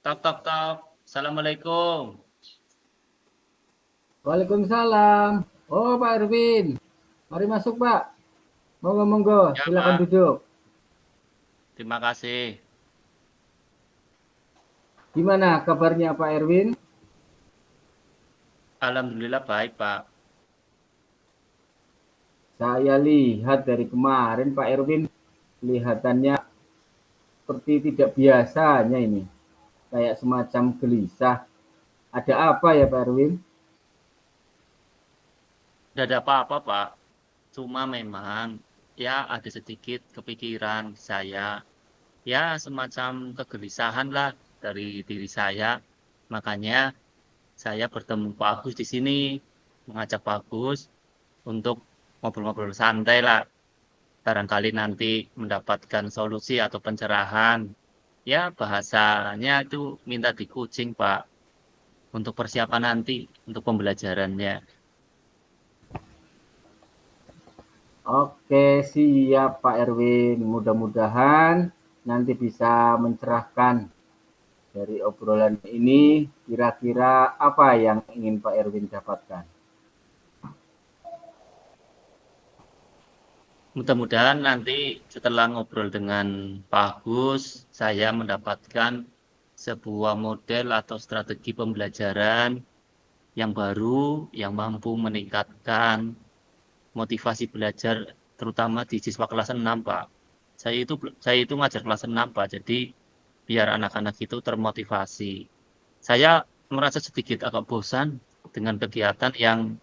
Tok tok tok. Assalamualaikum. Waalaikumsalam. Oh, Pak Erwin. Mari masuk, Pak. Monggo, monggo. Ya, Silakan Pak. duduk. Terima kasih. Gimana kabarnya, Pak Erwin? Alhamdulillah baik, Pak. Saya lihat dari kemarin, Pak Erwin, kelihatannya seperti tidak biasanya ini. Kayak semacam gelisah. Ada apa ya, Pak Erwin? Tidak ada apa-apa, Pak. Cuma memang ya ada sedikit kepikiran saya. Ya semacam kegelisahan lah dari diri saya. Makanya saya bertemu Pak Agus di sini, mengajak Pak Agus untuk ngobrol-ngobrol santai lah. Barangkali nanti mendapatkan solusi atau pencerahan. Ya bahasanya itu minta dikucing, Pak. Untuk persiapan nanti, untuk pembelajarannya. Oke, siap, Pak Erwin. Mudah-mudahan nanti bisa mencerahkan dari obrolan ini. Kira-kira apa yang ingin Pak Erwin dapatkan? Mudah-mudahan nanti setelah ngobrol dengan Pak Agus, saya mendapatkan sebuah model atau strategi pembelajaran yang baru, yang mampu meningkatkan motivasi belajar, terutama di siswa kelas 6, Pak. Saya itu ngajar kelas 6, Pak. Jadi biar anak-anak itu termotivasi. Saya merasa sedikit agak bosan dengan kegiatan yang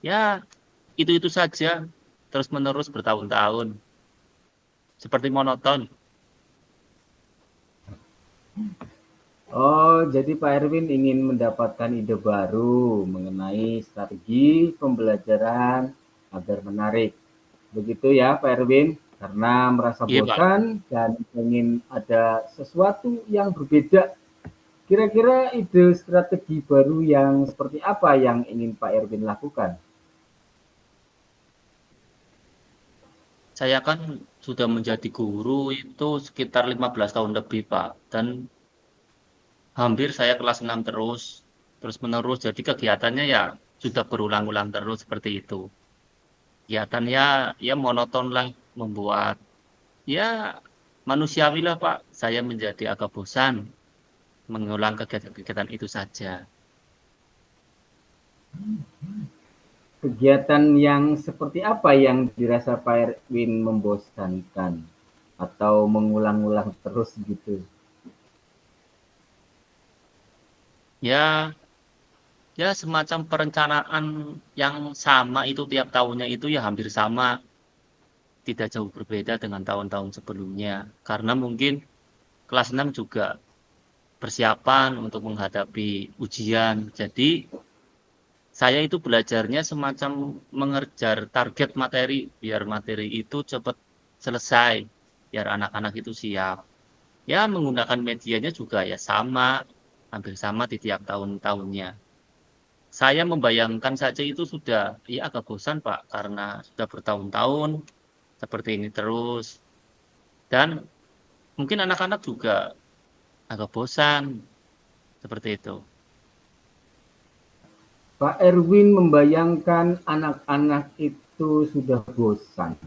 ya itu-itu saja terus-menerus bertahun-tahun seperti monoton. Oh, jadi Pak Erwin ingin mendapatkan ide baru mengenai strategi pembelajaran agar menarik. Begitu ya, Pak Erwin? Karena merasa Iya, Pak. bosan dan ingin ada sesuatu yang berbeda. Kira-kira ide strategi baru yang seperti apa yang ingin Pak Erwin lakukan? Saya kan sudah menjadi guru itu sekitar 15 tahun lebih, Pak. Dan hampir saya kelas 6 terus menerus. Jadi kegiatannya ya sudah berulang-ulang terus seperti itu. Kegiatannya ya monoton lah, membuat ya manusiawi lah, Pak. Saya menjadi agak bosan mengulang kegiatan-kegiatan itu saja. Kegiatan yang seperti apa yang dirasa Pak Erwin membosankan atau mengulang-ulang terus gitu? Ya, ya semacam perencanaan yang sama itu tiap tahunnya itu ya hampir sama, tidak jauh berbeda dengan tahun-tahun sebelumnya. Karena mungkin kelas 6 juga persiapan untuk menghadapi ujian. Jadi saya itu belajarnya semacam mengejar target materi, biar materi itu cepat selesai, biar anak-anak itu siap. Ya menggunakan medianya juga ya sama, hampir sama di tiap tahun-tahunnya. Saya membayangkan saja itu sudah ya agak bosan, Pak, karena sudah bertahun-tahun seperti ini terus. Dan mungkin anak-anak juga agak bosan seperti itu. Pak Erwin membayangkan anak-anak itu sudah bosan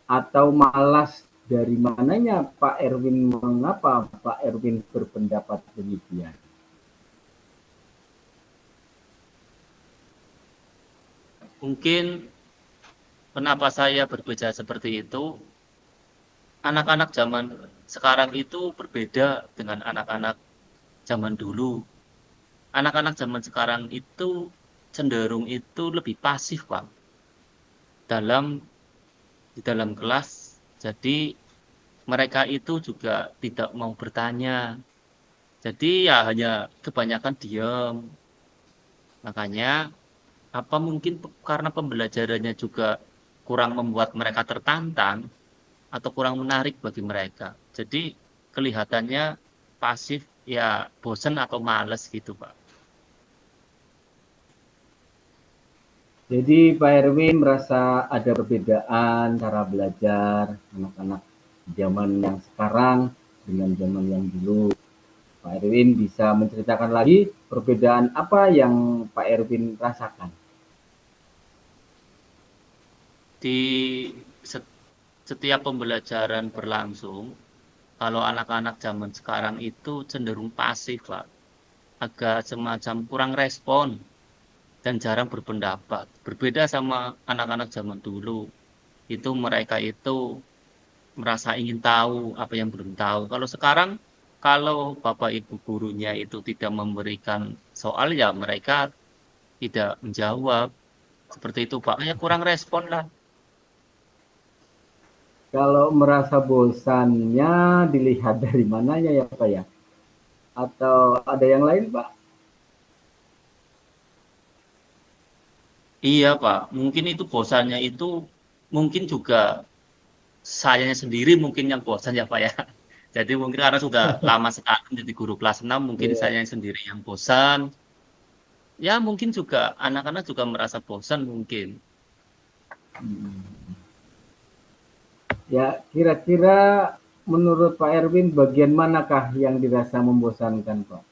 atau malas, dari mananya Pak Erwin, mengapa Pak Erwin berpendapat demikian? Mungkin kenapa saya berbicara seperti itu, anak-anak zaman sekarang itu berbeda dengan anak-anak zaman dulu. Anak-anak zaman sekarang itu cenderung itu lebih pasif, Pak, dalam di dalam kelas. Jadi mereka itu juga tidak mau bertanya. Jadi ya hanya kebanyakan diam. Makanya apa mungkin karena pembelajarannya juga kurang membuat mereka tertantang atau kurang menarik bagi mereka. Jadi kelihatannya pasif, ya bosen atau males gitu, Pak. Jadi Pak Erwin merasa ada perbedaan cara belajar anak-anak zaman yang sekarang dengan zaman yang dulu. Pak Erwin bisa menceritakan lagi perbedaan apa yang Pak Erwin rasakan? Di setiap pembelajaran berlangsung, kalau anak-anak zaman sekarang itu cenderung pasif, Pak. Agak semacam kurang respon dan jarang berpendapat. Berbeda sama anak-anak zaman dulu. Itu mereka itu merasa ingin tahu apa yang belum tahu. Kalau sekarang, kalau Bapak Ibu gurunya itu tidak memberikan soal, ya mereka tidak menjawab. Seperti itu, Pak. Ya kurang respon lah. Kalau merasa bosannya dilihat dari mananya ya Pak ya? Atau ada yang lain Pak? Iya, Pak. Mungkin itu bosannya itu mungkin juga sayanya sendiri mungkin yang bosan ya, Pak ya. Jadi mungkin karena sudah lama sekali menjadi guru kelas 6, mungkin Ya. saya sendiri yang bosan. Ya, mungkin juga anak-anak juga merasa bosan mungkin. Ya, kira-kira menurut Pak Erwin bagian manakah yang dirasa membosankan Pak?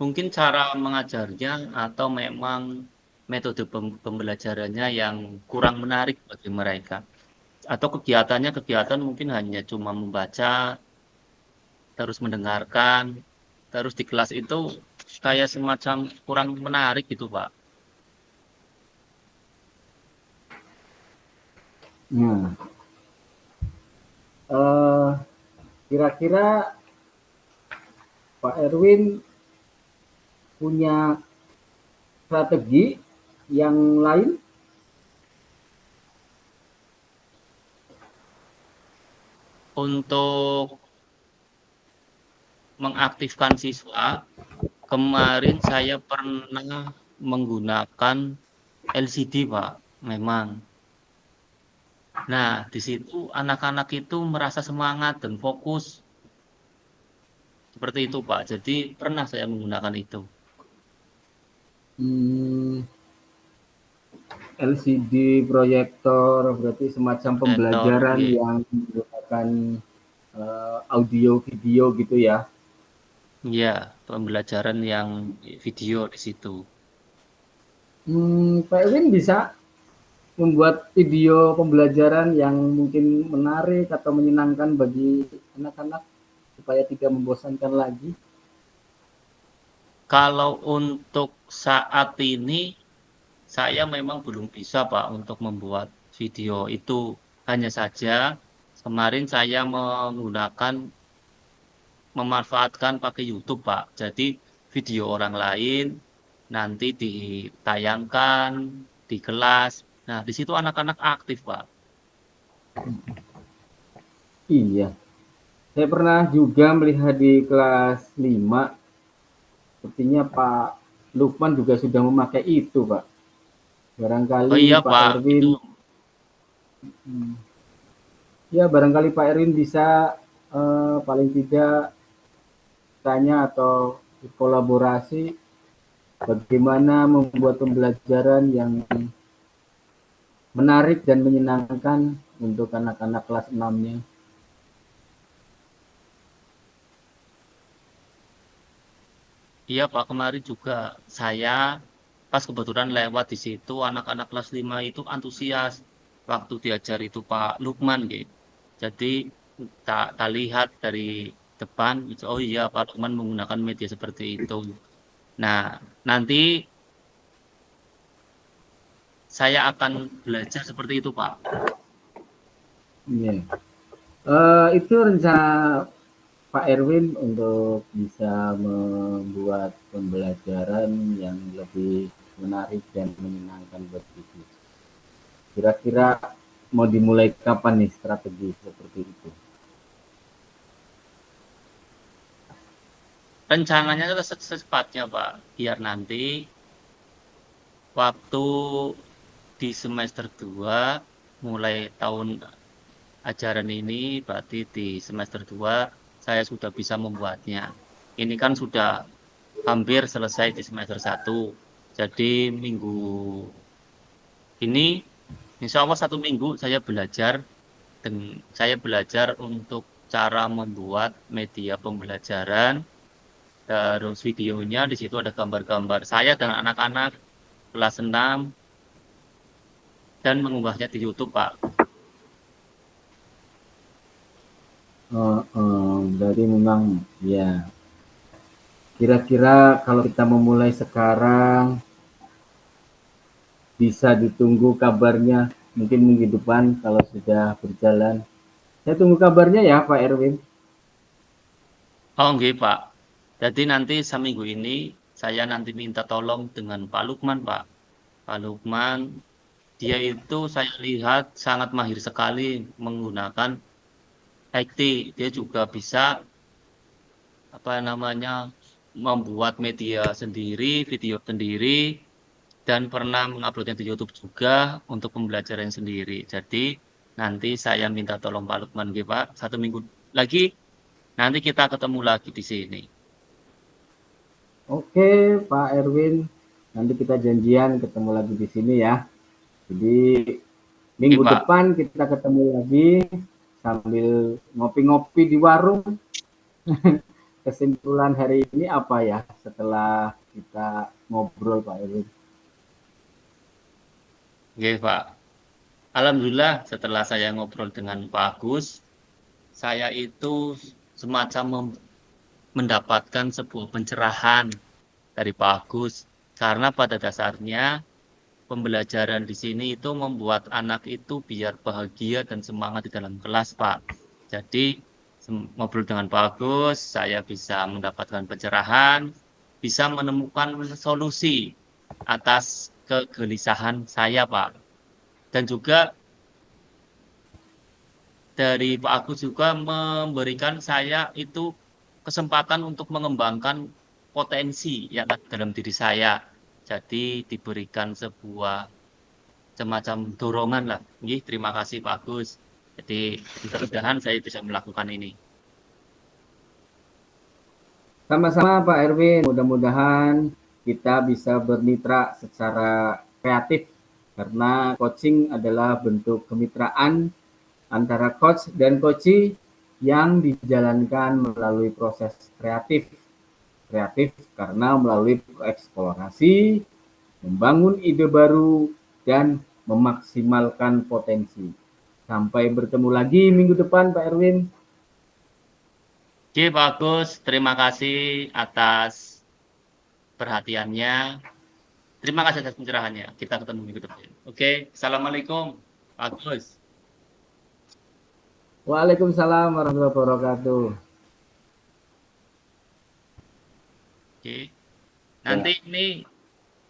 Mungkin cara mengajarnya atau memang metode pembelajarannya yang kurang menarik bagi mereka. Atau kegiatannya kegiatan mungkin hanya cuma membaca, terus mendengarkan, terus di kelas itu kayak semacam kurang menarik gitu, Pak. Nah, eh, kira-kira Pak Erwin punya strategi yang lain? Untuk mengaktifkan siswa, kemarin saya pernah menggunakan LCD, Pak. Memang. Nah, di situ anak-anak itu merasa semangat dan fokus. Seperti itu, Pak. Jadi pernah saya menggunakan itu. Hmm, LCD proyektor berarti semacam Editor, pembelajaran nggih. yang menggunakan audio video gitu ya. Iya, pembelajaran yang video di situ. Pak Erwin bisa membuat video pembelajaran yang mungkin menarik atau menyenangkan bagi anak-anak supaya tidak membosankan lagi. Kalau untuk saat ini, saya memang belum bisa, Pak, untuk membuat video itu. Hanya saja kemarin saya memanfaatkan pakai YouTube, Pak. Jadi video orang lain nanti ditayangkan di kelas. Nah, di situ anak-anak aktif, Pak. Iya, saya pernah juga melihat di kelas 5, sepertinya Pak Lukman juga sudah memakai itu, Pak. Oh Barangkali iya, Pak Pak, itu Erwin, ya barangkali Pak Erwin bisa paling tidak tanya atau kolaborasi bagaimana membuat pembelajaran yang menarik dan menyenangkan untuk anak-anak kelas 6-nya. iya, Pak, kemarin juga saya pas kebetulan lewat di situ anak-anak kelas 5 itu antusias waktu diajar itu Pak Lukman gitu. Jadi tak lihat dari depan, gitu, oh iya Pak Lukman menggunakan media seperti itu. Nah, nanti saya akan belajar seperti itu, Pak. Ya. Itu rencana Pak Erwin untuk bisa membuat pembelajaran yang lebih menarik dan menyenangkan bagi siswa. Kira-kira mau dimulai kapan nih strategi seperti itu? Rencananya adalah secepatnya, Pak, biar nanti waktu di semester 2 mulai tahun ajaran ini berarti di semester 2 saya sudah bisa membuatnya. Ini kan sudah hampir selesai di semester 1. Jadi minggu ini insya Allah 1 minggu saya belajar dan saya belajar untuk cara membuat media pembelajaran, terus videonya di situ ada gambar-gambar saya dan anak-anak kelas 6 dan mengunggahnya di YouTube, Pak. Berarti memang ya, kira-kira kalau kita memulai sekarang bisa ditunggu kabarnya mungkin minggu depan kalau sudah berjalan. Saya tunggu kabarnya ya Pak Erwin. Oh, nggih, Pak. Jadi nanti seminggu ini saya nanti minta tolong dengan Pak Lukman, Pak. Pak Lukman, dia itu saya lihat sangat mahir sekali menggunakan IT. Dia juga bisa apa namanya membuat media sendiri, video sendiri, dan pernah menguploadnya di YouTube juga untuk pembelajaran sendiri. Jadi nanti saya minta tolong Pak Lukman, nggih, Pak. 1 minggu lagi nanti kita ketemu lagi di sini. Oke Pak Erwin, nanti kita janjian ketemu lagi di sini ya. Jadi Oke, minggu Pak. depan kita ketemu lagi sambil ngopi-ngopi di warung. Kesimpulan hari ini apa ya setelah kita ngobrol Pak Erwin? Oke, Pak. Alhamdulillah setelah saya ngobrol dengan Pak Agus, saya itu semacam mendapatkan sebuah pencerahan dari Pak Agus. Karena pada dasarnya pembelajaran di sini itu membuat anak itu biar bahagia dan semangat di dalam kelas, Pak. Jadi ngobrol dengan Pak Agus, saya bisa mendapatkan pencerahan, bisa menemukan solusi atas kegelisahan saya, Pak. Dan juga dari Pak Agus juga memberikan saya itu kesempatan untuk mengembangkan potensi yang ada dalam diri saya. Jadi diberikan sebuah semacam dorongan lah. Nggih, terima kasih Pak Agus. Jadi mudah-mudahan saya bisa melakukan ini. Sama-sama Pak Erwin, mudah-mudahan kita bisa bermitra secara kreatif karena coaching adalah bentuk kemitraan antara coach dan coachee yang dijalankan melalui proses kreatif. Kreatif karena melalui eksplorasi, membangun ide baru, dan memaksimalkan potensi. Sampai bertemu lagi minggu depan Pak Erwin. Oke, Pak Agus, terima kasih atas perhatiannya. Terima kasih atas pencerahannya. Kita ketemu minggu depan. Oke, Assalamualaikum, Pak Agus. Waalaikumsalam warahmatullahi wabarakatuh. Oke, Ya, nanti ini ini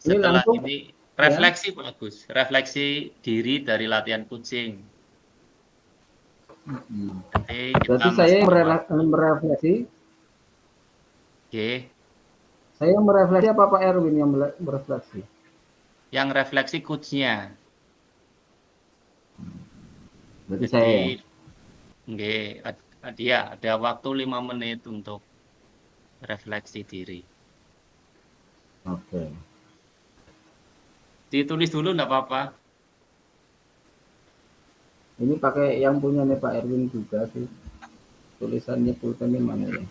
setelah langsung ini ya. refleksi Pak Agus, refleksi diri dari latihan coaching. Nanti kita Berarti saya masih yang buat. merefleksi. Oke, Saya yang merefleksi apa Pak Erwin yang merefleksi? yang refleksi coachnya. Berarti saya Jadi, ya. nggih, dia ada waktu 5 menit untuk refleksi diri. Oke. Ditulis dulu enggak apa-apa. Ini pakai yang punya nih Pak Erwin juga sih. Tulisannya pulpennya mana ya?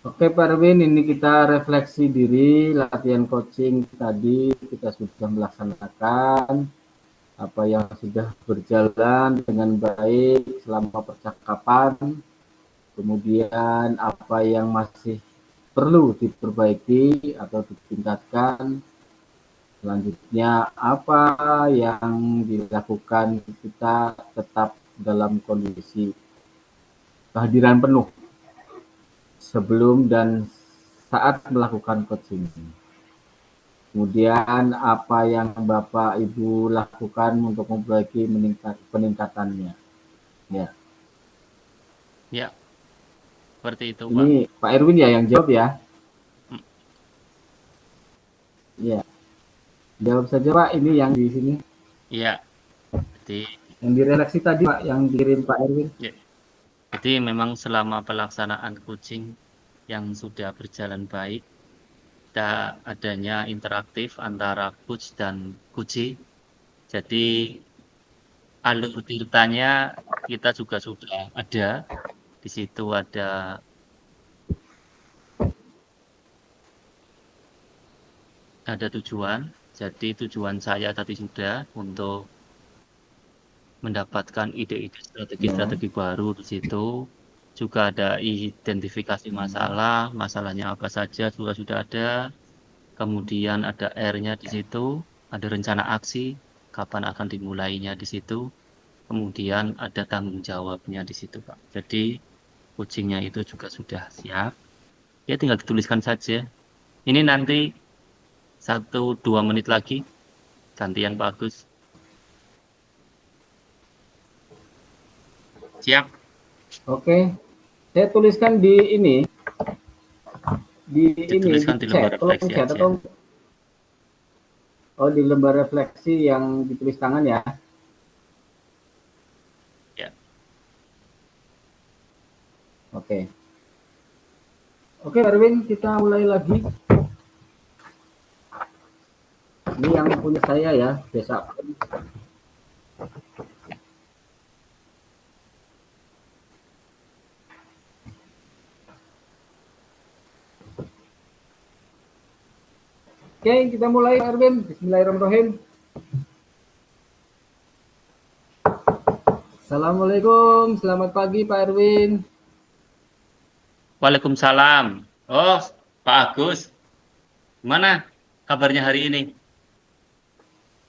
Oke Pak Erwin, ini kita refleksi diri, latihan coaching tadi kita sudah melaksanakan apa yang sudah berjalan dengan baik selama percakapan, kemudian apa yang masih perlu diperbaiki atau ditingkatkan, selanjutnya apa yang dilakukan kita tetap dalam kondisi kehadiran penuh sebelum dan saat melakukan coaching. Kemudian apa yang Bapak Ibu lakukan untuk memperbaiki peningkatannya. Ya. Ya, seperti itu, Pak. Ini Pak Erwin ya yang jawab ya. Hmm, Ya. Jawab saja Pak, ini yang di sini. Iya, jadi Yang direfleksi tadi Pak, yang dikirim Pak Erwin. ya, memang selama pelaksanaan coaching yang sudah berjalan baik, adanya interaktif antara coach dan coachee. Jadi alur ceritanya kita juga sudah ada. Di situ ada tujuan. Jadi tujuan saya tadi sudah untuk mendapatkan ide-ide Ya. strategi-strategi baru di situ. Juga ada identifikasi masalah, masalahnya apa saja sudah ada. Kemudian ada R-nya di situ, ada rencana aksi, kapan akan dimulainya di situ. Kemudian ada tanggung jawabnya di situ, Pak. Jadi coachingnya itu juga sudah siap. Ya tinggal dituliskan saja. Ini nanti 1-2 menit lagi gantian Pak Agus. Siap. Oke. Saya tuliskan di ini, di Dituliskan di lembar chat. Tolong refleksi chat aja. atau di lembar refleksi yang ditulis tangan ya. Ya. Oke. Oke, Erwin, kita mulai lagi. Ini yang punya saya ya, desa. Oke, kita mulai, Erwin. Bismillahirrahmanirrahim. Assalamualaikum, selamat pagi Pak Erwin. Waalaikumsalam. Oh, Pak Agus. Gimana kabarnya hari ini?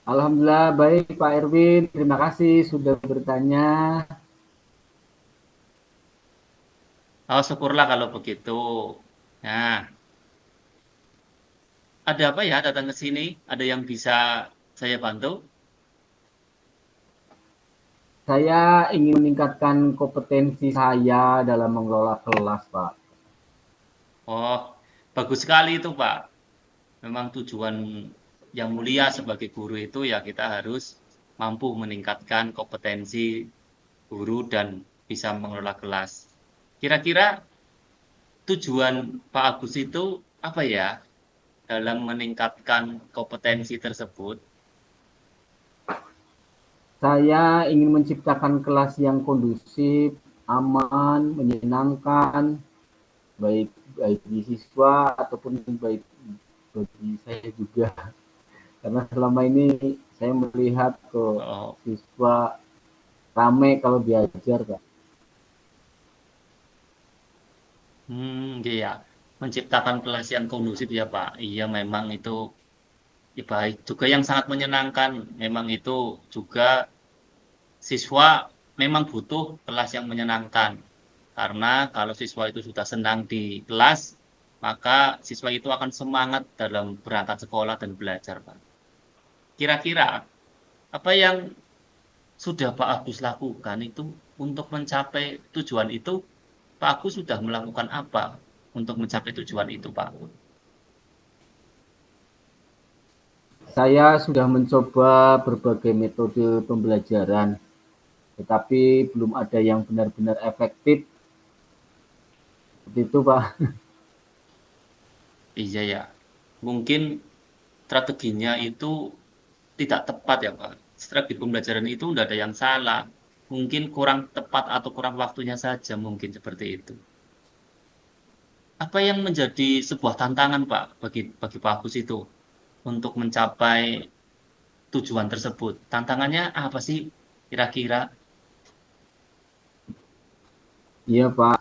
Alhamdulillah baik Pak Erwin, terima kasih sudah bertanya. Oh, syukurlah kalau begitu. Nah, ada apa ya datang ke sini? Ada yang bisa saya bantu? Saya ingin meningkatkan kompetensi saya dalam mengelola kelas, Pak. Oh, bagus sekali itu, Pak. Memang tujuan yang mulia sebagai guru itu ya kita harus mampu meningkatkan kompetensi guru dan bisa mengelola kelas. Kira-kira tujuan Pak Agus itu apa ya dalam meningkatkan kompetensi tersebut? Saya ingin menciptakan kelas yang kondusif, aman, menyenangkan, baik bagi siswa ataupun baik bagi saya juga. Karena selama ini saya melihat kok Oh, siswa ramai kalau diajar, Pak. iya. Menciptakan kelas yang kondusif ya, Pak. Iya, memang itu ya, baik. Juga yang sangat menyenangkan. Memang itu juga siswa memang butuh kelas yang menyenangkan. Karena kalau siswa itu sudah senang di kelas, maka siswa itu akan semangat dalam berangkat sekolah dan belajar, Pak. Kira-kira apa yang sudah Pak Agus lakukan itu untuk mencapai tujuan itu? Pak Agus sudah melakukan apa untuk mencapai tujuan itu, Pak? Saya sudah mencoba berbagai metode pembelajaran, tetapi belum ada yang benar-benar efektif. Seperti itu, Pak. Iya ya, mungkin strateginya itu tidak tepat ya, Pak. Strategi pembelajaran itu tidak ada yang salah. Mungkin kurang tepat atau kurang waktunya saja, mungkin seperti itu. Apa yang menjadi sebuah tantangan, Pak, bagi Pak Agus itu untuk mencapai tujuan tersebut? Tantangannya apa sih kira-kira? Iya, Pak.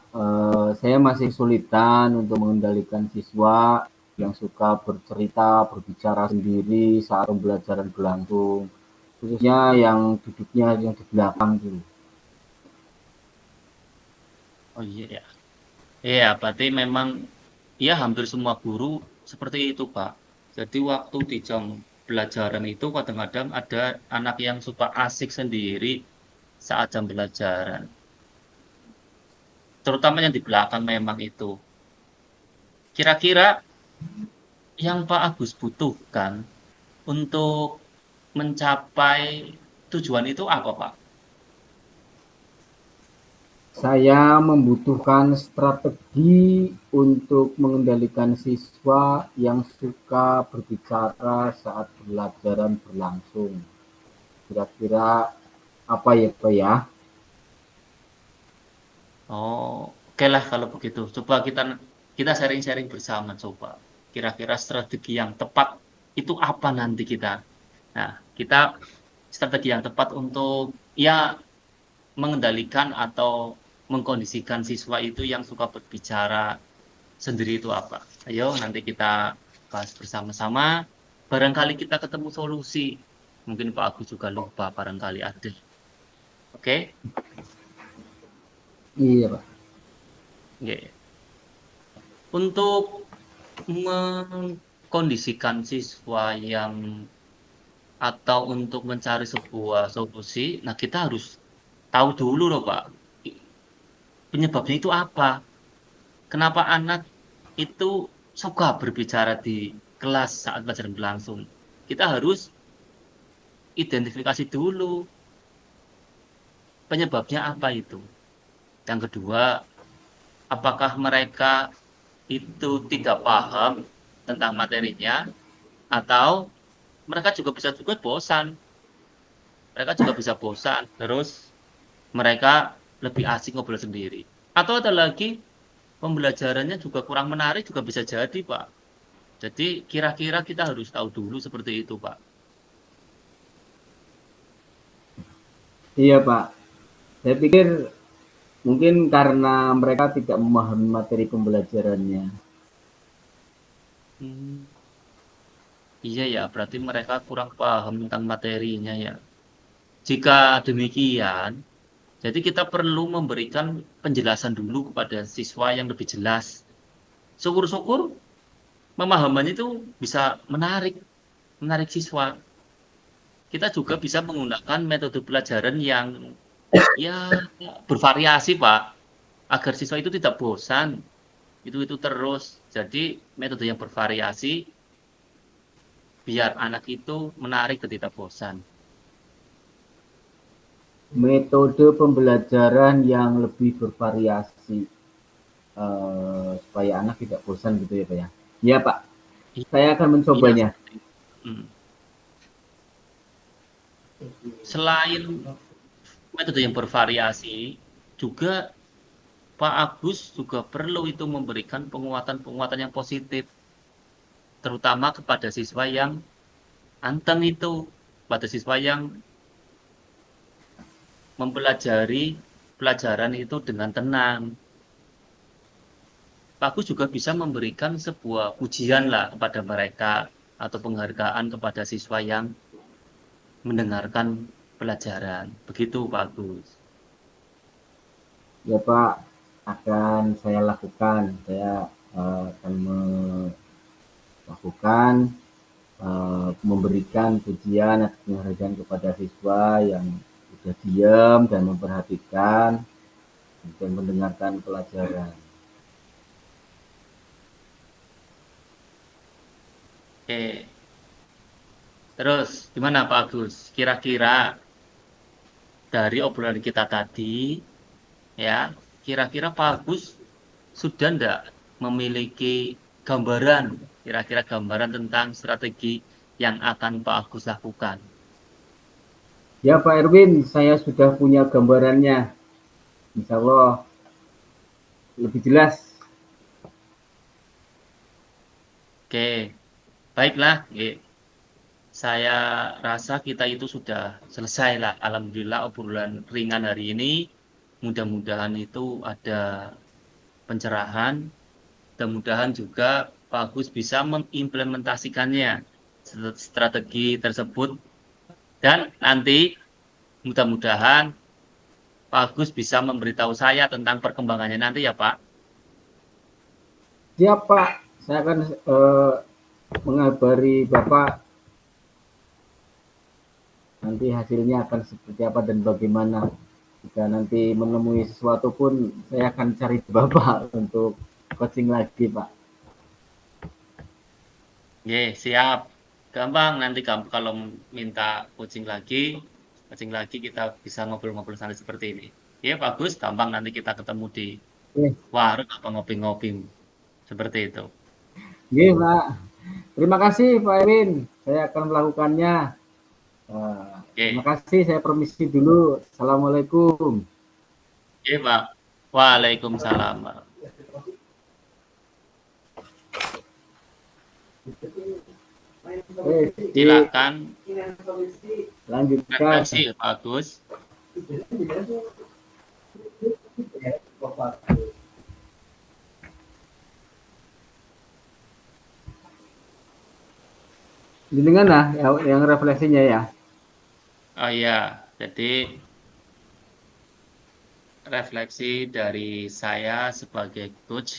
Saya masih kesulitan untuk mengendalikan siswa yang suka bercerita, berbicara sendiri saat pembelajaran berlangsung. Khususnya yang duduknya yang di belakang tuh. Oh iya ya. Iya, berarti memang ya hampir semua guru seperti itu, Pak. Jadi waktu di jam pelajaran itu kadang-kadang ada anak yang suka asik sendiri saat jam pelajaran. Terutama yang di belakang memang itu. Kira-kira yang Pak Agus butuhkan untuk mencapai tujuan itu apa, Pak? Saya membutuhkan strategi untuk mengendalikan siswa yang suka berbicara saat pembelajaran berlangsung. Kira-kira apa ya Pak ya? Oh, oke lah kalau begitu. Coba kita kita sharing-sharing bersama coba. Kira-kira strategi yang tepat itu apa nanti kita. Nah, kita strategi yang tepat untuk ya mengendalikan atau mengkondisikan siswa itu yang suka berbicara sendiri itu apa. Ayo nanti kita bahas bersama-sama. Barangkali kita ketemu solusi. Mungkin Pak Agus juga lupa barangkali ada. Oke? Iya Pak. Oke. Untuk mengkondisikan siswa yang atau untuk mencari sebuah solusi, nah kita harus tahu dulu loh Pak, penyebabnya itu apa? Kenapa anak itu suka berbicara di kelas saat pelajaran berlangsung? Kita harus identifikasi dulu penyebabnya apa itu. Yang kedua, apakah mereka itu tidak paham tentang materinya atau mereka juga bisa juga bosan. Mereka juga bisa bosan. Terus mereka lebih asik ngobrol sendiri. Atau ada lagi pembelajarannya juga kurang menarik juga bisa jadi, Pak. Jadi kira-kira kita harus tahu dulu seperti itu, Pak. Iya Pak. Saya pikir mungkin karena mereka tidak memahami materi pembelajarannya. Hmm, iya ya, berarti mereka kurang paham tentang materinya ya. Jika demikian, jadi kita perlu memberikan penjelasan dulu kepada siswa yang lebih jelas. Syukur-syukur pemahamannya itu bisa menarik, menarik siswa. Kita juga bisa menggunakan metode pelajaran yang ya bervariasi, Pak, agar siswa itu tidak bosan. Itu terus. Jadi metode yang bervariasi biar anak itu menarik dan tidak bosan. Metode pembelajaran yang lebih bervariasi supaya anak tidak bosan gitu ya Pak ya. Iya Pak. Saya akan Iya, mencobanya. seperti itu. Hmm. Selain metode yang bervariasi, juga Pak Agus juga perlu itu memberikan penguatan-penguatan yang positif, terutama kepada siswa yang anteng itu, pada siswa yang mempelajari pelajaran itu dengan tenang. Pak Agus juga bisa memberikan sebuah pujian lah kepada mereka atau penghargaan kepada siswa yang mendengarkan pelajaran. Begitu Pak Agus. Ya Pak, akan saya lakukan. Saya akan melakukan memberikan pujian atau penghargaan kepada siswa yang sudah diam dan memperhatikan dan mendengarkan pelajaran. Oke. Terus gimana Pak Agus? Kira-kira dari obrolan kita tadi, ya, kira-kira Pak Agus sudah ndak memiliki gambaran, kira-kira gambaran tentang strategi yang akan Pak Agus lakukan? Ya Pak Erwin, saya sudah punya gambarannya. Insya Allah lebih jelas. Oke, baiklah. Oke. Saya rasa kita itu sudah selesai lah. Alhamdulillah obrolan ringan hari ini. Mudah-mudahan itu ada pencerahan. Mudah-mudahan juga Pak Agus bisa mengimplementasikannya strategi tersebut dan nanti mudah-mudahan Pak Agus bisa memberitahu saya tentang perkembangannya nanti ya Pak. Siap Pak, saya akan mengabari Bapak nanti hasilnya akan seperti apa dan bagaimana. Jika nanti menemui sesuatu pun saya akan cari Bapak untuk coaching lagi Pak. Oke, siap. Gampang nanti kamu kalau minta coaching lagi kita bisa ngobrol-ngobrol santai seperti ini. Ya bagus, gampang nanti kita ketemu di Oke, warung apa ngopi-ngopi seperti itu. nggih, Pak. Terima kasih Pak Erwin, saya akan melakukannya. Terima Oke, kasih, saya permisi dulu. Assalamualaikum. oke Pak. Waalaikumsalam. Silakan Lanjutkan. refleksi bagus. Jenengan lah yang refleksinya ya. Oh iya, jadi refleksi dari saya sebagai coach.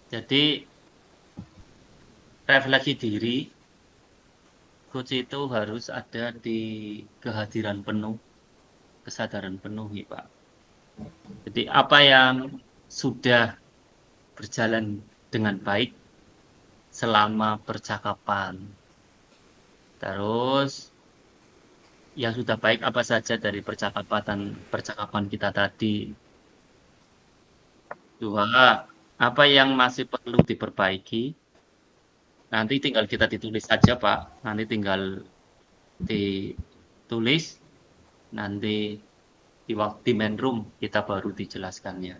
Jadi refleksi diri, coach itu harus ada di kehadiran penuh, kesadaran penuh, ya Pak. Jadi apa yang sudah berjalan dengan baik selama percakapan. Terus yang sudah baik apa saja dari percakapan kita tadi. Dua, apa yang masih perlu diperbaiki? Nanti tinggal kita ditulis saja, Pak. Nanti tinggal ditulis, nanti di waktu di main room kita baru dijelaskannya.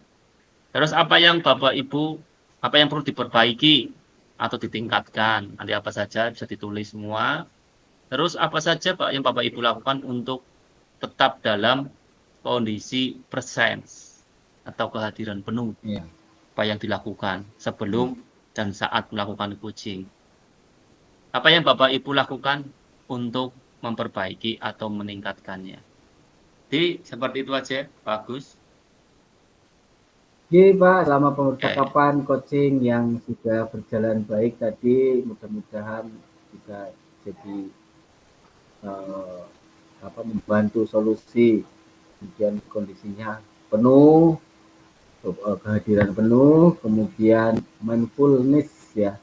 Terus apa yang perlu diperbaiki atau ditingkatkan? Nanti apa saja bisa ditulis semua. Terus apa saja Pak yang Bapak Ibu lakukan untuk tetap dalam kondisi presence atau kehadiran penuh Iya. apa yang dilakukan sebelum dan saat melakukan coaching. Apa yang Bapak Ibu lakukan untuk memperbaiki atau meningkatkannya. Jadi seperti itu aja, bagus. Oke Pak, selama Oke, percakapan coaching yang sudah berjalan baik tadi, mudah-mudahan bisa jadi eh, membantu solusi. Kemudian kondisinya penuh, kehadiran penuh, kemudian mindfulness ya,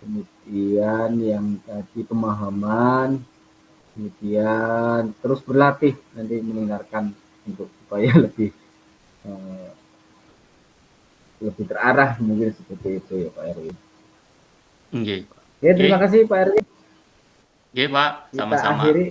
kemudian yang tadi pemahaman, kemudian terus berlatih nanti mendengarkan untuk supaya eh, lebih terarah mungkin seperti itu ya Pak Erwin. nggih. Ya Oke, terima kasih Pak Erwin. nggih Pak, Kita sama-sama. akhiri